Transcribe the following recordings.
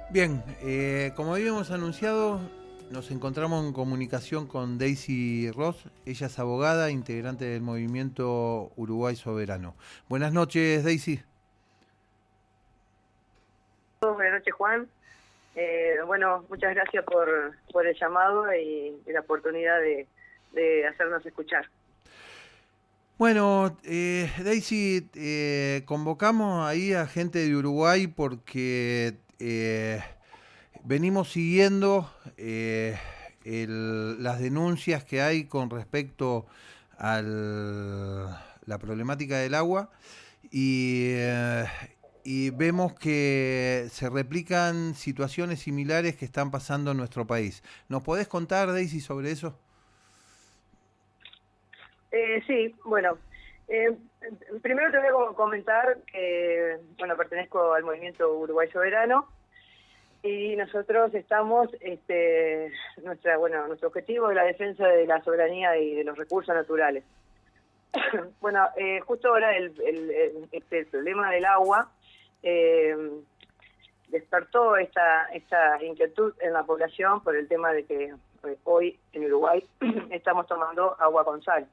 Bien, como habíamos anunciado, nos encontramos en comunicación con Daisy Ross. Ella es abogada, integrante del movimiento Uruguay Soberano. Buenas noches, Daisy. Buenas noches, Juan. Bueno, muchas gracias por el llamado y la oportunidad de hacernos escuchar. Bueno, Daisy, convocamos ahí a gente de Uruguay porque venimos siguiendo las denuncias que hay con respecto a la problemática del agua y, eh, y vemos que se replican situaciones similares que están pasando en nuestro país. ¿Nos podés contar, Daisy, sobre eso? Sí, bueno, eh, primero te voy a comentar que, bueno, pertenezco al movimiento Uruguay Soberano y nosotros estamos, nuestro objetivo es la defensa de la soberanía y de los recursos naturales. Bueno, justo ahora el problema del agua eh, despertó esta inquietud en la población por el tema de que hoy en Uruguay estamos tomando agua con sal.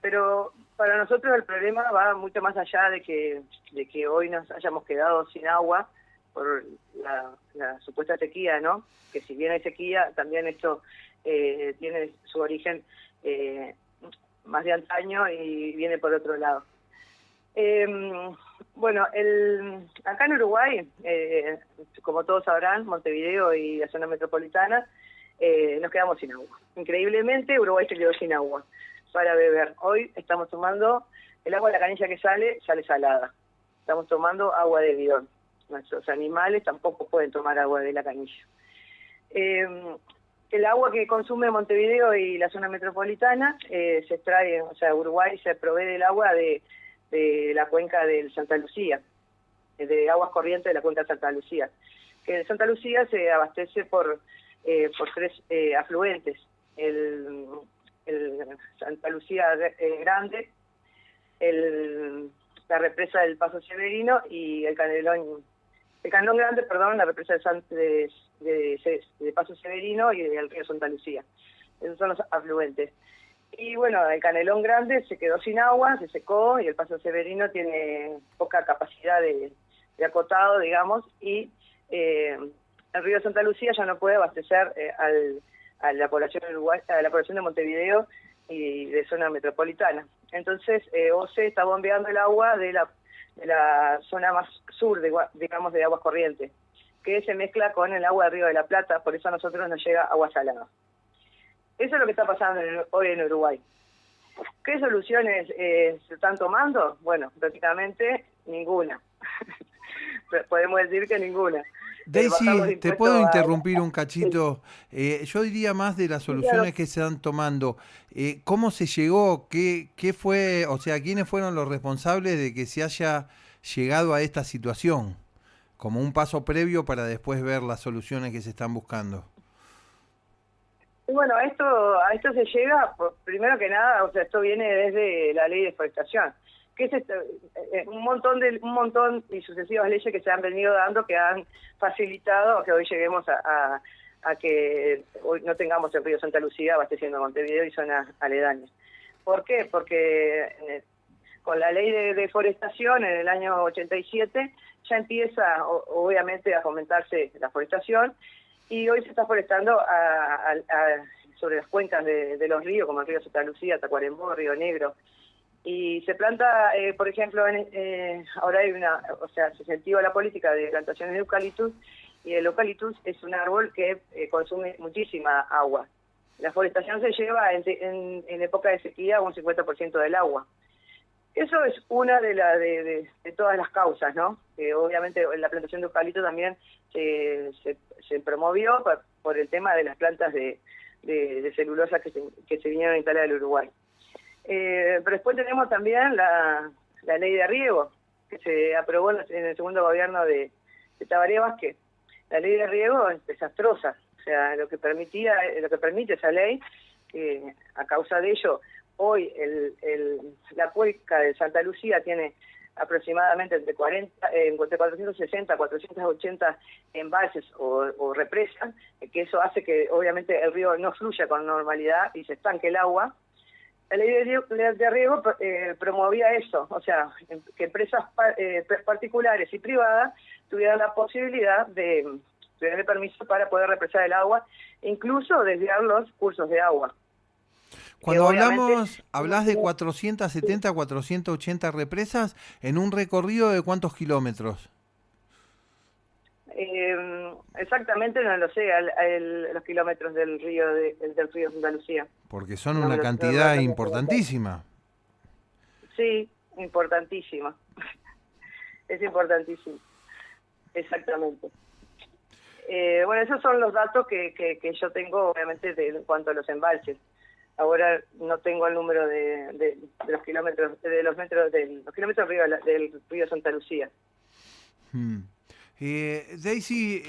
Pero para nosotros el problema va mucho más allá de que hoy nos hayamos quedado sin agua por la supuesta sequía, ¿no? Que si bien hay sequía, también esto tiene su origen más de antaño y viene por otro lado. Eh, bueno, acá en Uruguay, como todos sabrán, Montevideo y la zona metropolitana, nos quedamos sin agua. Increíblemente, Uruguay se quedó sin agua para beber. Hoy estamos tomando el agua de la canilla que sale salada. Estamos tomando agua de bidón. Nuestros animales tampoco pueden tomar agua de la canilla. El agua que consume Montevideo y la zona metropolitana se extrae, o sea, Uruguay se provee del agua de la cuenca del Santa Lucía, de aguas corrientes de la cuenca de Santa Lucía. Que en Santa Lucía se abastece por tres afluentes. El Santa Lucía Grande, la represa del Paso Severino y el Canelón Grande, perdón, la represa de Paso Severino y el río Santa Lucía. Esos son los afluentes. Y bueno, el Canelón Grande se quedó sin agua, se secó, y el Paso Severino tiene poca capacidad de acotado, digamos, y el río Santa Lucía ya no puede abastecer a la población a la población de Montevideo y de zona metropolitana. Entonces, OCE está bombeando el agua de la zona más sur, digamos, de aguas corrientes, que se mezcla con el agua del Río de la Plata, por eso a nosotros nos llega agua salada. Eso es lo que está pasando hoy en Uruguay. ¿Qué soluciones se están tomando? Bueno, prácticamente ninguna. Podemos decir que ninguna. Bajamos Daisy, de ¿te puedo impuestos interrumpir un sí, cachito? Yo diría más de las sí, claro. soluciones que se están tomando. ¿Cómo se llegó? ¿Qué fue? O sea, ¿quiénes fueron los responsables de que se haya llegado a esta situación? Como un paso previo para después ver las soluciones que se están buscando. Y bueno, a esto se llega, primero que nada, o sea, esto viene desde la ley de deforestación, que es un montón y sucesivas leyes que se han venido dando, que han facilitado que hoy lleguemos a que hoy no tengamos el río Santa Lucía abasteciendo Montevideo y zonas aledañas. ¿Por qué? Porque con la ley de deforestación en el año 87 ya empieza obviamente a fomentarse la forestación, y hoy se está forestando sobre las cuencas de los ríos, como el río Santa Lucía, Tacuarembó, Río Negro. Y se planta, por ejemplo, ahora hay se incentiva la política de plantaciones de eucaliptus, y el eucaliptus es un árbol que consume muchísima agua. La forestación se lleva en época de sequía un 50% del agua. Eso es una de todas las causas, ¿no? Que obviamente la plantación de eucalipto también se promovió por el tema de las plantas de celulosa que se vinieron a instalar al Uruguay. Pero después tenemos también la ley de riego, que se aprobó en el segundo gobierno de Tabaré Vázquez. La ley de riego es desastrosa, o sea, lo que permite esa ley, a causa de ello, hoy la cuenca de Santa Lucía tiene aproximadamente entre 460 a 480 embalses o represas, que eso hace que obviamente el río no fluya con normalidad y se estanque el agua. La ley de riego promovía eso, o sea, que empresas particulares y privadas tuvieran la posibilidad de tener el permiso para poder represar el agua, incluso desviar los cursos de agua. Cuando hablas de 470, 480 represas, en un recorrido de ¿cuántos kilómetros? Exactamente no lo sé, los kilómetros del río del río Santa Lucía. Porque son una cantidad importantísima. Sí, importantísima. Es importantísimo. Exactamente. Bueno, esos son los datos que yo tengo, obviamente, en cuanto a los embalses. Ahora no tengo el número de los kilómetros, de los kilómetros del río Santa Lucía. Daisy,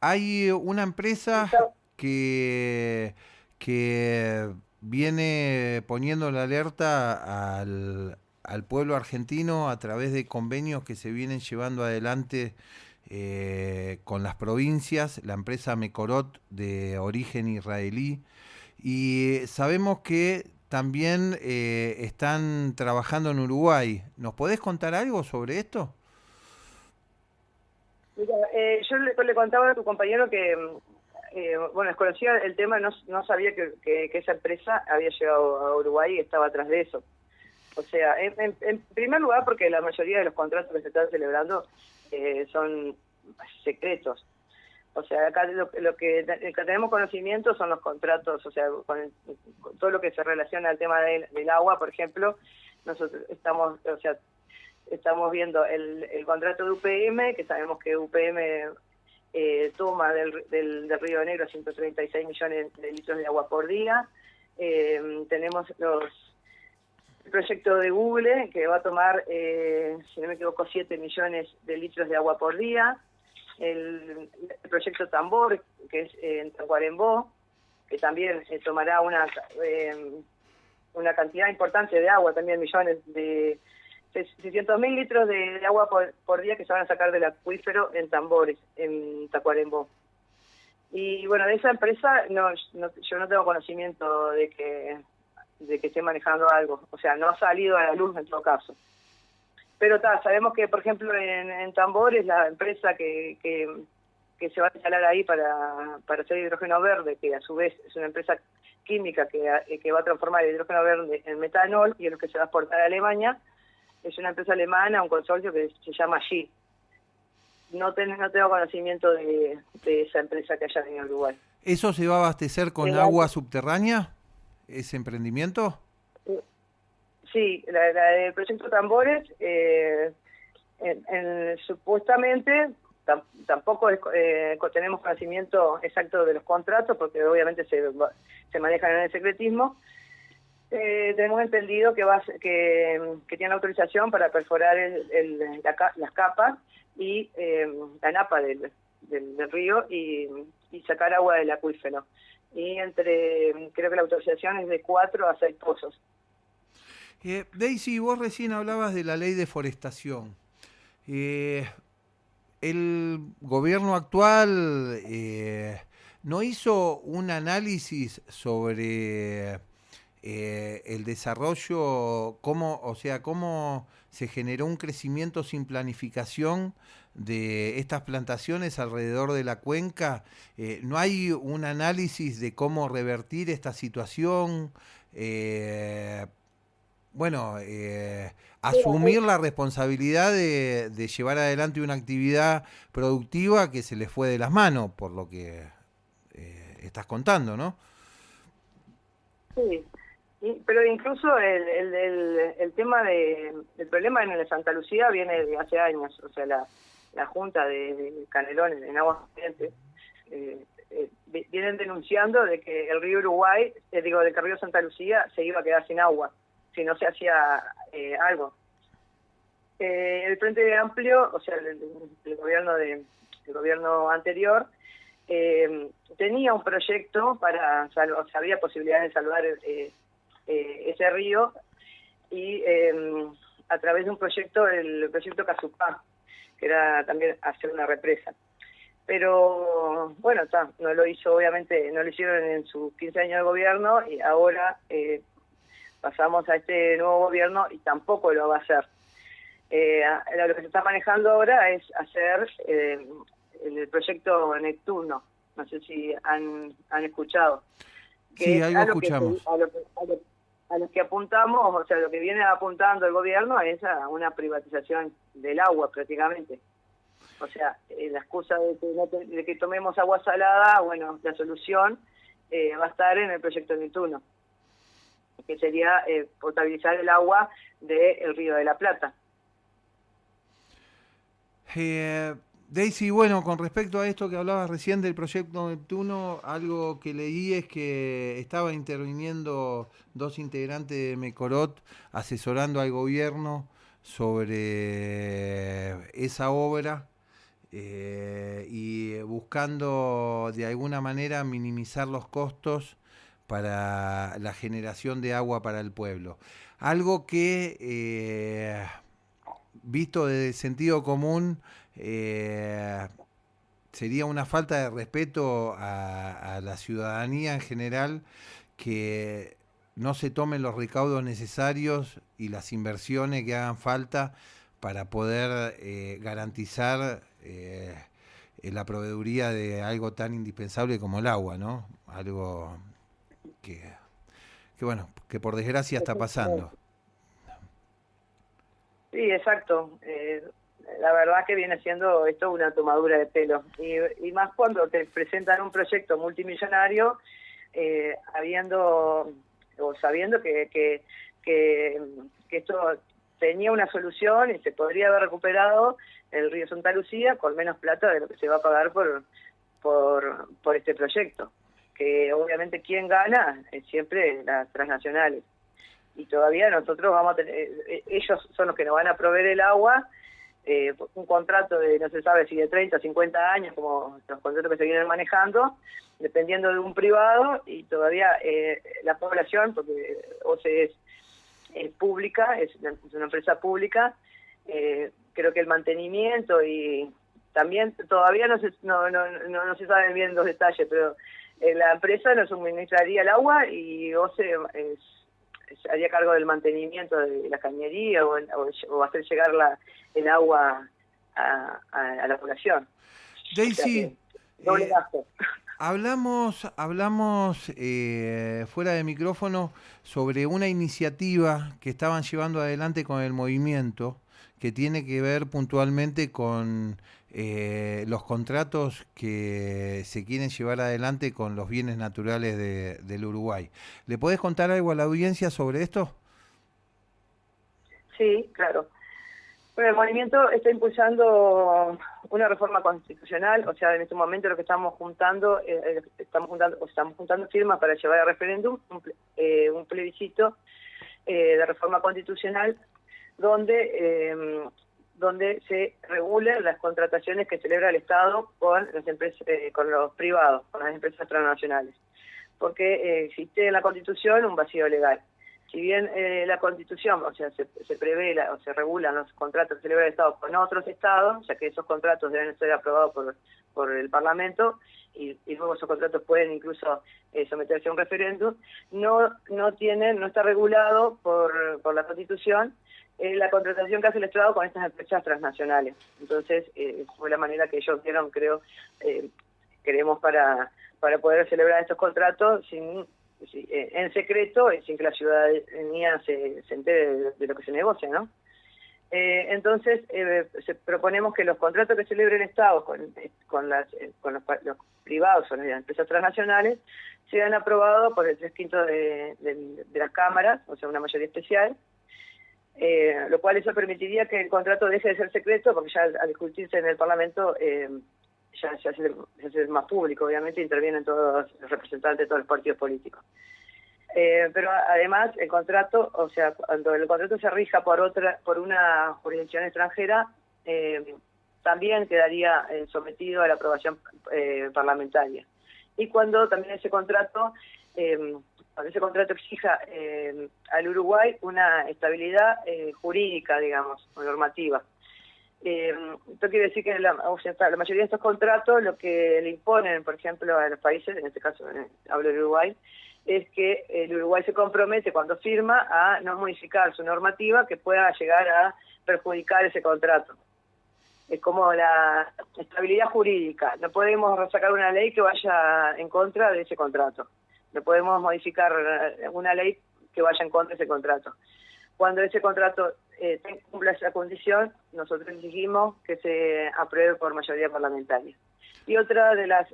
hay una empresa que viene poniendo la alerta al pueblo argentino a través de convenios que se vienen llevando adelante con las provincias, la empresa Mekorot, de origen israelí, y sabemos que también están trabajando en Uruguay. ¿Nos podés contar algo sobre esto? Mira, yo le contaba a tu compañero que, bueno, desconocía el tema, no sabía que esa empresa había llegado a Uruguay y estaba atrás de eso. O sea, en primer lugar, porque la mayoría de los contratos que se están celebrando son secretos. O sea, acá lo que tenemos conocimiento son los contratos, o sea, con todo lo que se relaciona al tema del agua, por ejemplo. Nosotros estamos viendo el contrato de UPM, que sabemos que UPM toma del Río Negro 136 millones de litros de agua por día. Tenemos el proyecto de Google, que va a tomar, si no me equivoco, 7 millones de litros de agua por día. El proyecto Tambor, que es en Tacuarembó, que también tomará una cantidad importante de agua, también millones de 600.000 litros de agua por día que se van a sacar del acuífero en Tambores, en Tacuarembó. Y bueno, de esa empresa yo no tengo conocimiento de que esté manejando algo, o sea, no ha salido a la luz en todo caso. Pero sabemos que, por ejemplo, en Tambores, la empresa que se va a instalar ahí para hacer hidrógeno verde, que a su vez es una empresa química que va a transformar el hidrógeno verde en metanol y es lo que se va a exportar a Alemania, es una empresa alemana, un consorcio que se llama GI. No tengo conocimiento de esa empresa que haya venido a Uruguay. ¿Eso se va a abastecer con agua subterránea, ese emprendimiento? Sí, el proyecto Tambores, supuestamente, tampoco tenemos conocimiento exacto de los contratos, porque obviamente se manejan en el secretismo. Tenemos entendido que tienen autorización para perforar las capas y la napa del río y sacar agua del acuífero. Y creo que la autorización es de 4 a 6 pozos. Daisy, vos recién hablabas de la ley de forestación. El gobierno actual no hizo un análisis sobre el desarrollo, cómo se generó un crecimiento sin planificación de estas plantaciones alrededor de la cuenca. ¿No hay un análisis de cómo revertir esta situación? Asumir la responsabilidad de llevar adelante una actividad productiva que se les fue de las manos, por lo que estás contando, ¿no? Sí, pero incluso el tema el problema en el Santa Lucía viene de hace años, o sea, la Junta de Canelones en Aguas Calientes vienen denunciando de que el río Uruguay, de que el río Santa Lucía se iba a quedar sin agua si no se hacía algo. El Frente Amplio, o sea, el gobierno anterior, tenía un proyecto había posibilidades de salvar ese río, y a través de un proyecto, el proyecto Casupá, que era también hacer una represa. Pero bueno, no lo hizo, obviamente, no lo hicieron en sus 15 años de gobierno, y ahora pasamos a este nuevo gobierno y tampoco lo va a hacer. Lo que se está manejando ahora es hacer el proyecto Neptuno. No sé si han escuchado. Que Sí, es algo escuchamos. A lo que apuntamos, o sea, lo que viene apuntando el gobierno es a una privatización del agua prácticamente. O sea, la excusa de que tomemos agua salada, bueno, la solución va a estar en el proyecto Neptuno, que sería potabilizar el agua del Río de la Plata. Daisy, bueno, con respecto a esto que hablabas recién del proyecto Neptuno, algo que leí es que estaba interviniendo dos integrantes de Mecorot asesorando al gobierno sobre esa obra y buscando de alguna manera minimizar los costos para la generación de agua para el pueblo. Algo que visto desde el sentido común, sería una falta de respeto a la ciudadanía en general que no se tomen los recaudos necesarios y las inversiones que hagan falta para poder garantizar la proveeduría de algo tan indispensable como el agua, ¿no? Algo que bueno, que por desgracia está pasando. Sí, exacto. La verdad que viene siendo esto una tomadura de pelo. Y más cuando te presentan un proyecto multimillonario, habiendo o sabiendo que esto tenía una solución y se podría haber recuperado el río Santa Lucía con menos plata de lo que se va a pagar por este proyecto. Que obviamente quien gana es siempre las transnacionales. Y todavía nosotros vamos a tener, ellos son los que nos van a proveer el agua, un contrato de no se sabe si de 30 o 50 años, como los contratos que se vienen manejando, dependiendo de un privado, y todavía la población, porque OCE es pública, es una empresa pública, creo que el mantenimiento y también todavía no se saben bien los detalles, pero la empresa nos suministraría el agua y OCE haría cargo del mantenimiento de la cañería o hacer llegar el agua a la población. Daisy, o sea doble gasto. Hablamos fuera de micrófono sobre una iniciativa que estaban llevando adelante con el movimiento que tiene que ver puntualmente con los contratos que se quieren llevar adelante con los bienes naturales del Uruguay. ¿Le podés contar algo a la audiencia sobre esto? Sí, claro. Bueno, el movimiento está impulsando una reforma constitucional, o sea, en este momento lo que estamos juntando firmas para llevar a referéndum un plebiscito de reforma constitucional donde se regulen las contrataciones que celebra el Estado con las empresas, con los privados, con las empresas transnacionales, porque existe en la Constitución un vacío legal. Si bien la Constitución, o sea, se prevé o se regulan los contratos que celebra el Estado con otros estados, ya que esos contratos deben ser aprobados por el Parlamento y luego esos contratos pueden incluso someterse a un referéndum, no está regulado por la Constitución la contratación que hace el Estado con estas empresas transnacionales. Entonces, fue la manera que ellos dieron, creemos, para poder celebrar estos contratos en secreto y sin que la ciudadanía se entere de lo que se negocia, ¿no? Entonces, proponemos que los contratos que celebre el Estado con los privados o las empresas transnacionales sean aprobados por el 3/5 de las cámaras, o sea, una mayoría especial, lo cual eso permitiría que el contrato deje de ser secreto, porque ya al discutirse en el Parlamento ya se hace más público, obviamente intervienen todos los representantes de todos los partidos políticos. Pero además el contrato, o sea, cuando el contrato se rija por una jurisdicción extranjera, también quedaría sometido a la aprobación parlamentaria. Y cuando también ese contrato cuando ese contrato exija al Uruguay una estabilidad jurídica, digamos, o normativa. Esto quiere decir que la mayoría de estos contratos lo que le imponen, por ejemplo, a los países, en este caso hablo del Uruguay, es que el Uruguay se compromete cuando firma a no modificar su normativa que pueda llegar a perjudicar ese contrato. Es como la estabilidad jurídica. No podemos sacar una ley que vaya en contra de ese contrato. No podemos modificar una ley que vaya en contra de ese contrato. Cuando ese contrato cumpla esa condición, nosotros exigimos que se apruebe por mayoría parlamentaria. Y otra de las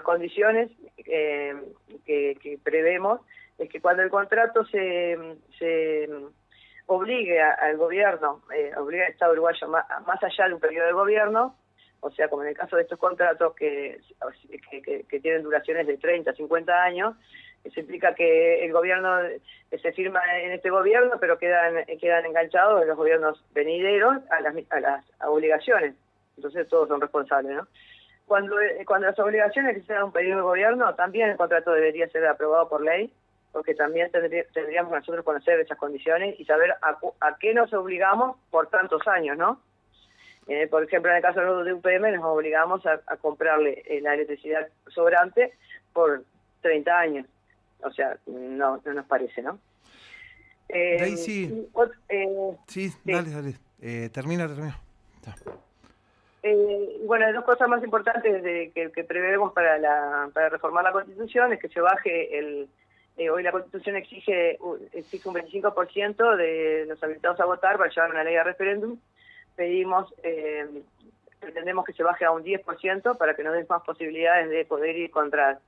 condiciones que prevemos es que cuando el contrato se obligue al gobierno, obligue al Estado uruguayo más allá de un periodo de gobierno, o sea, como en el caso de estos contratos que tienen duraciones de 30, 50 años, eso implica que el gobierno se firma en este gobierno, pero quedan enganchados en los gobiernos venideros a las obligaciones. Entonces todos son responsables, ¿no? Cuando las obligaciones que se dan un periodo de gobierno, también el contrato debería ser aprobado por ley, porque también tendríamos nosotros conocer esas condiciones y saber a qué nos obligamos por tantos años, ¿no? Por ejemplo, en el caso de UPM nos obligamos a comprarle la electricidad sobrante por 30 años. O sea, no nos parece, ¿no? Daisy. Sí, dale. Termina. Bueno, hay dos cosas más importantes que prevemos para reformar la Constitución, es que se baje hoy la Constitución exige un 25% de los habilitados a votar para llevar una ley a referéndum. Pretendemos que se baje a un 10% para que nos den más posibilidades de poder ir contra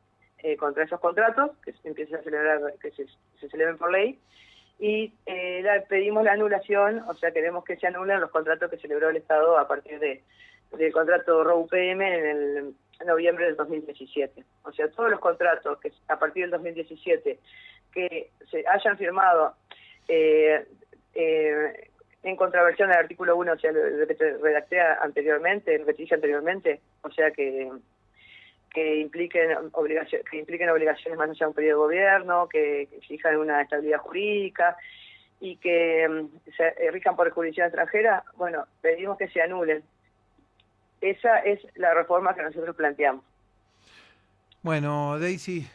esos contratos, que se empiecen a celebrar, que se celebren por ley. Y pedimos la anulación, o sea, queremos que se anulen los contratos que celebró el Estado a partir del contrato RO-UPM en noviembre del 2017. O sea, todos los contratos que a partir del 2017 que se hayan firmado en contraversión al artículo 1, o sea, lo que te redacté anteriormente, lo que te dije anteriormente, o sea, que impliquen obligaciones más allá de un periodo de gobierno, que exijan una estabilidad jurídica y que se rijan por jurisdicción extranjera, bueno, pedimos que se anulen. Esa es la reforma que nosotros planteamos. Bueno, Daisy,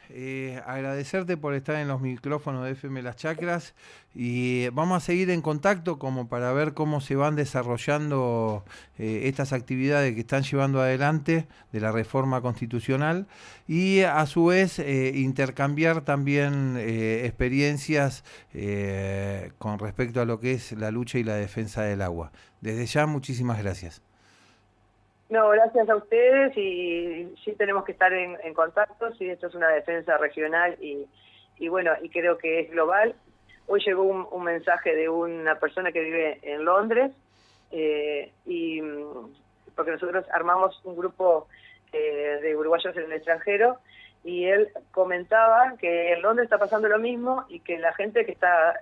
agradecerte por estar en los micrófonos de FM Las Chacras y vamos a seguir en contacto como para ver cómo se van desarrollando estas actividades que están llevando adelante de la reforma constitucional y a su vez intercambiar también experiencias con respecto a lo que es la lucha y la defensa del agua. Desde ya, muchísimas gracias. No, gracias a ustedes y sí tenemos que estar en contacto, sí, esto es una defensa regional y bueno, y creo que es global. Hoy llegó un mensaje de una persona que vive en Londres y porque nosotros armamos un grupo de uruguayos en el extranjero y él comentaba que en Londres está pasando lo mismo y que la gente que está,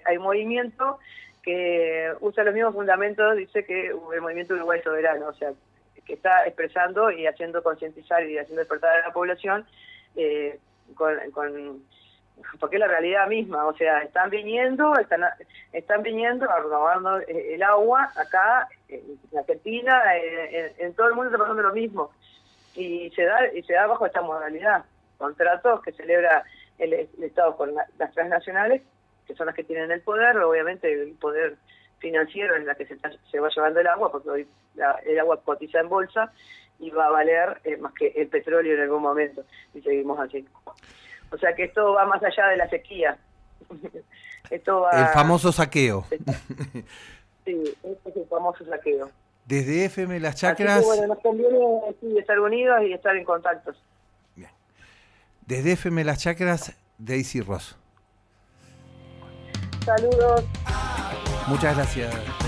hay movimiento que usa los mismos fundamentos, dice que el movimiento Uruguay Soberano, o sea, que está expresando y haciendo concientizar y haciendo despertar a la población porque es la realidad misma, o sea, están viniendo a robarnos el agua acá, en Argentina, en todo el mundo está pasando lo mismo, y se da bajo esta modalidad, contratos que celebra el Estado con las transnacionales, que son las que tienen el poder, obviamente el poder financiero es la que se va llevando el agua, porque hoy el agua cotiza en bolsa y va a valer más que el petróleo en algún momento, y seguimos así. O sea que esto va más allá de la sequía. Esto va, el famoso saqueo. Sí, este es el famoso saqueo. Desde FM Las Chacras... Así que, bueno, nos conviene sí, estar unidos y estar en contactos. Bien. Desde FM Las Chacras, Daisy Ross. Saludos. Muchas gracias.